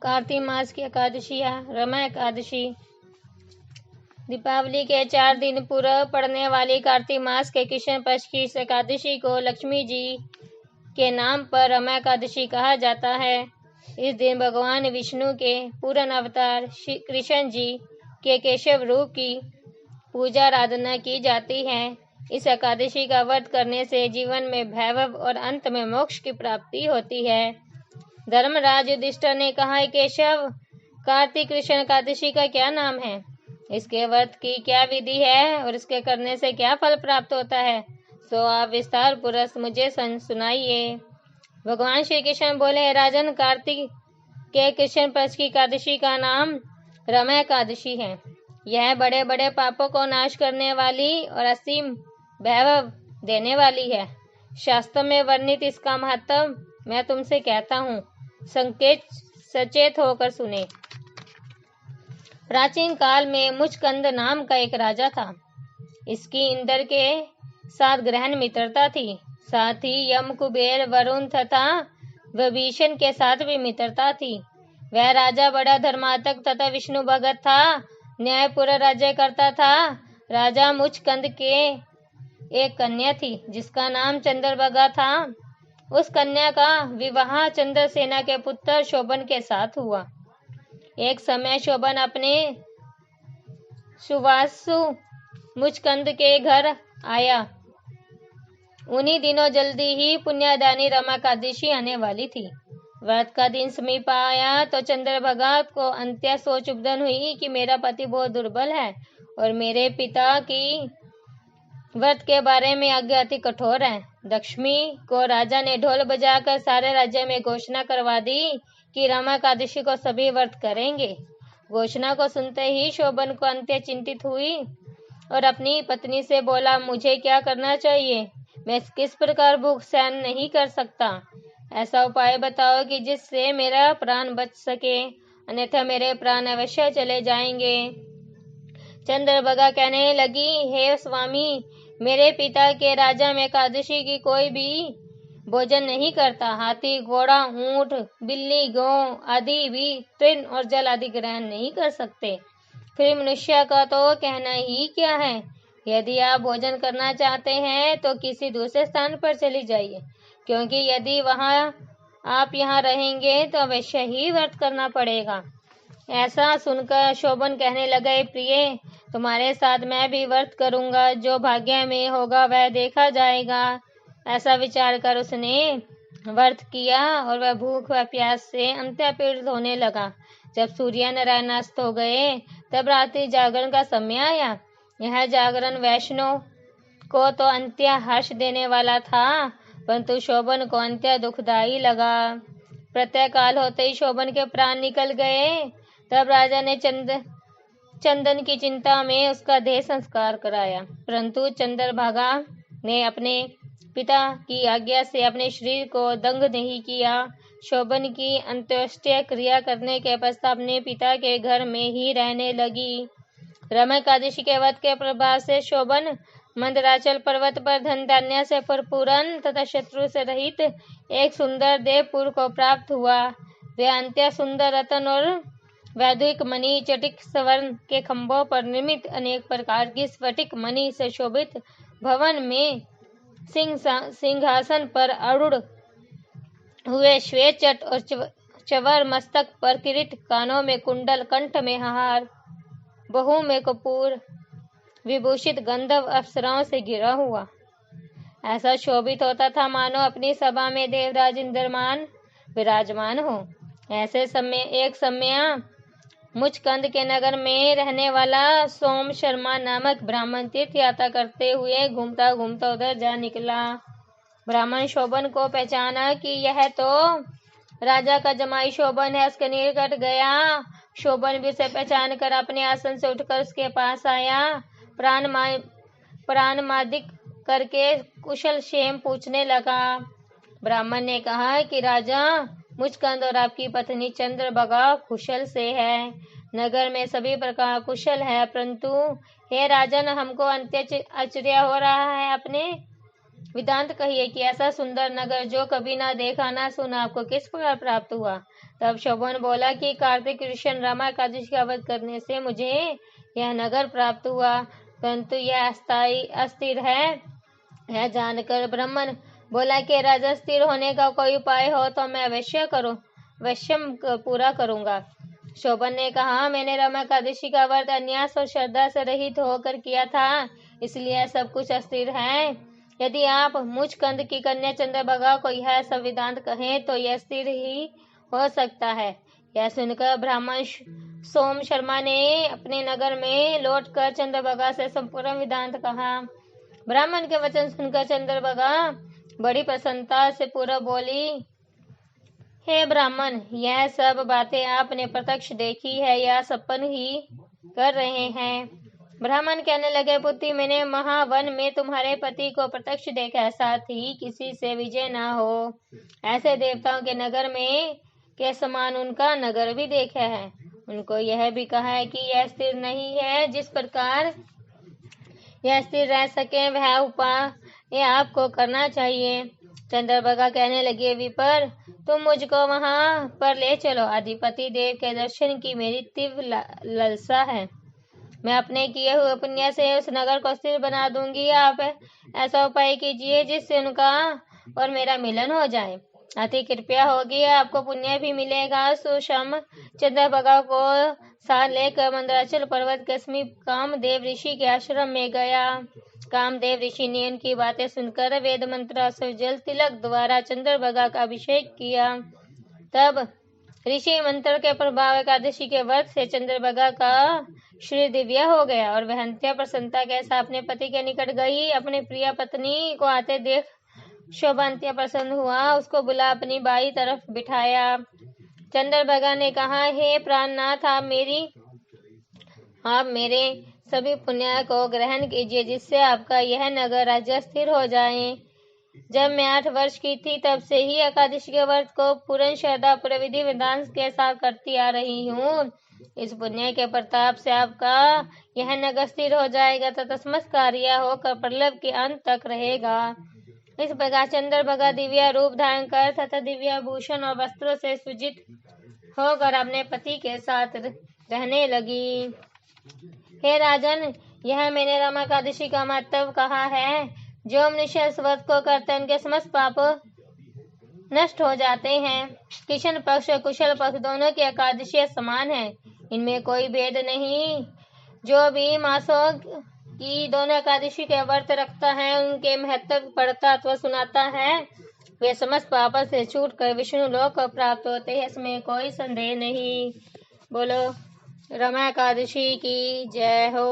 कार्तिक मास की एकादशियाँ। रमा एकादशी दीपावली के 4 दिन पूर्व पड़ने वाली कार्तिक मास के कृष्ण पक्ष की इस एकादशी को लक्ष्मी जी के नाम पर रमा एकादशी कहा जाता है। इस दिन भगवान विष्णु के पूर्ण अवतार श्री कृष्ण जी के केशव रूप की पूजा आराधना की जाती है। इस एकादशी का व्रत करने से जीवन में वैभव और अंत में मोक्ष की प्राप्ति होती है। धर्मराज युधिष्ठिर ने कहा, केशव, कार्तिक कृष्ण एकादशी का क्या नाम है, इसके व्रत की क्या विधि है और इसके करने से क्या फल प्राप्त होता है, सो आप विस्तार पूर्वक मुझे सुनाइए। भगवान श्री कृष्ण बोले, राजन, कार्तिक के कृष्ण पक्ष की एकादशी का नाम रमा एकादशी है। यह बड़े बड़े पापों को नाश करने वाली और असीम वैभव देने वाली है। शास्त्रों में वर्णित इसका महत्व मैं तुमसे कहता हूँ, सचेत होकर सुने। प्राचीन काल में मुचकंद नाम का एक राजा था। इसकी इंद्र के साथ गहन मित्रता थी। साथ ही यम, कुबेर, वरुण तथा विभीषण के साथ भी मित्रता थी। वह राजा बड़ा धर्मात्मक तथा विष्णु भगत था। न्यायपूर्ण राज्य करता था। राजा मुचकंद के एक कन्या थी जिसका नाम चंद्रभागा था। उस कन्या का विवाह चंद्रसेना के पुत्र शोभन के साथ हुआ। एक समय शोभन अपने सुवासु मुचकंद के घर आया। उन्हीं दिनों जल्दी ही पुण्यदानी रमा एकादशी आने वाली थी। व्रत का दिन समीप आया तो चंद्रभागा को अंत्य सोच उपदन हुई कि मेरा पति बहुत दुर्बल है और मेरे पिता की व्रत के बारे में आज्ञा अति कठोर है। दक्षिणी को राजा ने ढोल बजाकर सारे राज्य में घोषणा करवा दी कि रमा एकादशी को सभी व्रत करेंगे। घोषणा को सुनते ही शोभन को अंत्य चिंतित हुई और अपनी पत्नी से बोला, मुझे क्या करना चाहिए, मैं किस प्रकार भूख सहन नहीं कर सकता। ऐसा उपाय बताओ कि जिससे मेरा प्राण बच सके, अन्यथा मेरे प्राण अवश्य चले जाएंगे। चंद्रभागा कहने लगी, हे स्वामी, मेरे पिता के राजा में एकादशी की कोई भी भोजन नहीं करता। हाथी, घोड़ा, ऊंट, बिल्ली, गौ आदि भी तृण और जल आदि ग्रहण नहीं कर सकते। फिर मनुष्य का तो कहना ही क्या है। यदि आप भोजन करना चाहते हैं तो किसी दूसरे स्थान पर चली जाइए, क्योंकि यदि आप यहाँ रहेंगे तो अवश्य ही व्रत करना पड़ेगा। ऐसा सुनकर शोभन कहने लगे, प्रिय, तुम्हारे साथ मैं भी व्रत करूंगा। जो भाग्य में होगा वह देखा जाएगा। ऐसा विचार कर उसने व्रत किया और वह भूख व प्यास से अंत्य पीड़ित होने लगा। जब सूर्य नारायण अस्त हो गए तब रात्रि जागरण का समय आया। यह जागरण वैष्णव को तो अंत्य हर्ष देने वाला था, परंतु शोभन को अंत्य दुखदायी लगा। प्रत्यय काल होते ही शोभन के प्राण निकल गए। तब राजा ने चंदन की चिंता में उसका देह संस्कार कराया, परंतु चंद्रभागा ने अपने पिता की आज्ञा से अपने शरीर को दंग नहीं किया। शोभन की अंत्येष्टि क्रिया करने के पश्चात अपने पिता के घर में ही रहने लगी। रमा एकादशी के व्रत के प्रभाव से शोभन मंदराचल पर्वत पर धन धान्य से भरपूर तथा शत्रु से रहित एक सुंदर देवपुर को प्राप्त हुआ। वह अंत्य सुंदर रत्न और वैदिक मणि, चटिक स्वर्ण के खंभों पर निर्मित अनेक प्रकार की स्फटिक मणि से शोभित भवन में सिंहासन पर आरूढ़ हुए श्वेत चट और चवर, मस्तक पर किरीट, कानों में कुंडल, कंठ में हार, बहु में कपूर विभूषित गंधर्व अप्सराओं से घिरा हुआ। ऐसा शोभित होता था मानो अपनी सभा में देवराज इंद्रमान विराजमान हो। ऐसे एक समय मुचकंद के नगर में रहने वाला सोम शर्मा नामक ब्राह्मण तीर्थ यात्रा करते हुए घूमता घूमता उधर जा निकला। ब्राह्मण शोभन को पहचाना कि यह तो राजा का जमाई शोभन है। उसके निकट गया। शोभन भी उसे पहचान कर अपने आसन से उठकर उसके पास आया। प्राण मादिक करके कुशल क्षेम पूछने लगा। ब्राह्मण ने कहा कि राजा, मुचकंद और आपकी पत्नी चंद्रभागा कुशल से है। नगर में सभी प्रकार कुशल है, परंतु हे राजन, हमको आश्चर्य हो रहा है। अपने वेदांत कहिए कि ऐसा सुंदर नगर जो कभी ना देखा ना सुना आपको किस प्रकार प्राप्त हुआ। तब शोभन बोला कि कार्तिक कृष्ण रमा एकादशी का व्रत करने से मुझे यह नगर प्राप्त हुआ, परंतु यह अस्थिर है। यह जानकर ब्राह्मण बोला कि राजा, स्थिर होने का कोई उपाय हो तो मैं अवश्य पूरा करूंगा। शोभन ने कहा, मैंने रमा एकादशी का व्रत अन्यास और श्रद्धा से रहित होकर किया था, इसलिए सब कुछ अस्थिर है। यदि आप मुचकंद की कन्या चंद्रभागा को यह संविधान कहें तो यह स्थिर ही हो सकता है। यह सुनकर ब्राह्मण सोम शर्मा ने अपने नगर में लौटकर चंद्रभागा से संपूर्ण वेदांत कहा। ब्राह्मण के वचन सुनकर चंद्रभागा बड़ी प्रसन्नता से पूरा बोली, हे ब्राह्मण, यह सब बातें आपने प्रत्यक्ष देखी है या सपन ही कर रहे हैं? ब्राह्मण कहने लगे, पुत्री, मैंने महावन में तुम्हारे पति को प्रत्यक्ष देखा, साथ ही किसी से विजय न हो ऐसे देवताओं के नगर में के समान उनका नगर भी देखा है। उनको यह भी कहा है कि यह स्थिर नहीं है। जिस प्रकार यह स्थिर रह सके वह उपाय आपको करना चाहिए। चंद्रभागा कहने लगे, विपर, तुम मुझको वहां पर ले चलो। अधिपति देव के दर्शन की मेरी तीव्र लालसा है। मैं अपने किए हुए पुण्य से उस नगर को स्थिर बना दूंगी। आप ऐसा उपाय कीजिए जिससे उनका और मेरा मिलन हो जाए। अति कृपया होगी, आपको पुण्य भी मिलेगा। सुषम चंद्रभागा को साथ लेकर मंदराचल पर्वत के समीप कामदेव ऋषि के आश्रम में गया। कामदेव ऋषि ने उनकी बातें सुनकर वेद मंत्र से जल तिलक द्वारा चंद्रभागा का अभिषेक किया। तब ऋषि मंत्र के प्रभाव एकादशी के व्रत से चंद्रभागा का शरीर दिव्य हो गया और वह अंत्य प्रसन्नता के साथ अपने पति के निकट गई। अपनी प्रिय पत्नी को आते देख शोभा अंत्य प्रसन्न हुआ, उसको बुला अपनी बाई तरफ बिठाया। चंद्रभागा ने कहा, हे प्राणनाथ, आप मेरे सभी पुण्य को ग्रहण कीजिए, जिससे आपका यह नगर राज्य स्थिर हो जाए। जब मैं 8 वर्ष की थी तब से ही एकादशी के व्रत को पूर्ण श्रद्धा पूरे विधि विधान के साथ करती आ रही हूँ। इस पुण्य के प्रताप से आपका यह नगर स्थिर हो जाएगा तथा समस्त कार्य होकर प्रलय के अंत तक रहेगा। इस प्रकार चंद्रभागा दिव्य रूप धारण कर तथा दिव्य भूषण और वस्त्रों से सुजित होकर अपने पति के साथ रहने लगी। हे राजन, यह मैंने रमा एकादशी का महत्व कहा है। जो मनुष्य इस व्रत को करते हैं उनके समस्त पाप नष्ट हो जाते हैं। कृष्ण पक्ष और कुशल पक्ष दोनों की एकादशी समान है, इनमें कोई भेद नहीं। जो भी मासों की दोनों एकादशी के व्रत रखता है, उनके महत्व पढ़ता अथवा सुनाता है, वे समस्त पापों से छूटकर विष्णु लोक को प्राप्त होते हैं, इसमें कोई संदेह नहीं। बोलो रमा एकादशी की जय हो।